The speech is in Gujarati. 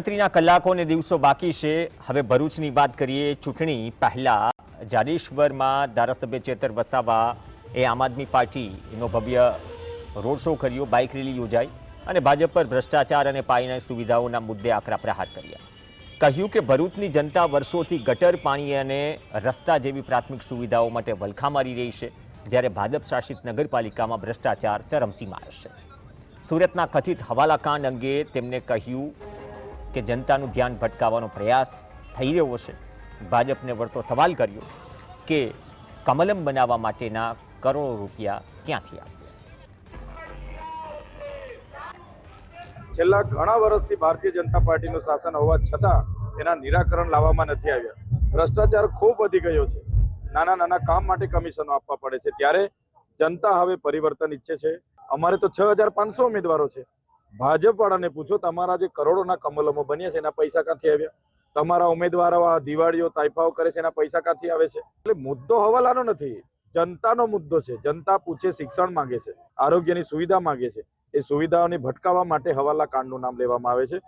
ગણતરીના કલાકો અને દિવસો બાકી છે। હવે ભરૂચની વાત કરીએ। ચૂંટણી પહેલા જાડેશ્વરમાં ધારાસભ્ય ચેતર વસાવા એ આમ આદમી પાર્ટીનો ભવ્ય રોડ શો કર્યો, બાઇક રેલી યોજાઈ અને ભાજપ પર ભ્રષ્ટાચાર અને પાયાની સુવિધાઓના મુદ્દે આકરા પ્રહાર કર્યા। કહ્યું કે ભરૂચની જનતા વર્ષોથી ગટર, પાણી અને રસ્તા જેવી પ્રાથમિક સુવિધાઓ માટે વલખા મારી રહી છે, જ્યારે ભાજપ શાસિત નગરપાલિકામાં ભ્રષ્ટાચાર ચરમસીમાએ છે। સુરતના કથિત હવાલાકાંડ અંગે તેમણે કહ્યું કે જનતાનું ધ્યાન ભટકાવવાનો પ્રયાસ થઈ રહ્યો છે। ભાજપને વળતો સવાલ કર્યો કે કમલમ બનાવવા માટેના કરોડો રૂપિયા ક્યાંથી આવ્યા। છેલ્લા ઘણા વર્ષથી ભારતીય જનતા પાર્ટીનું શાસન હોવા છતાં એના નિરાકરણ લાવવામાં નથી આવ્યા। ભ્રષ્ટાચાર ખૂબ વધી ગયો છે। નાના નાના કામ માટે કમિશનો આપવા પડે છે, ત્યારે જનતા હવે પરિવર્તન ઈચ્છે છે। અમારે તો 6500 ઉમેદવારો છે। ભાજપ વાળાને પૂછો, તમારા જે કરોડોના કમલમો બન્યા છે એના પૈસા ક્યાંથી આવ્યા? તમારા ઉમેદવારો આ દિવાળીઓ તાઇફાઓ કરે છે, એના પૈસા ક્યાંથી આવે છે? એટલે મુદ્દો હવાલાનો નથી, જનતાનો મુદ્દો છે। જનતા પૂછે, શિક્ષણ માંગે છે, આરોગ્યની સુવિધા માંગે છે। એ સુવિધાઓને ભટકાવવા માટે હવાલા કાંડનું નામ લેવામાં આવે છે।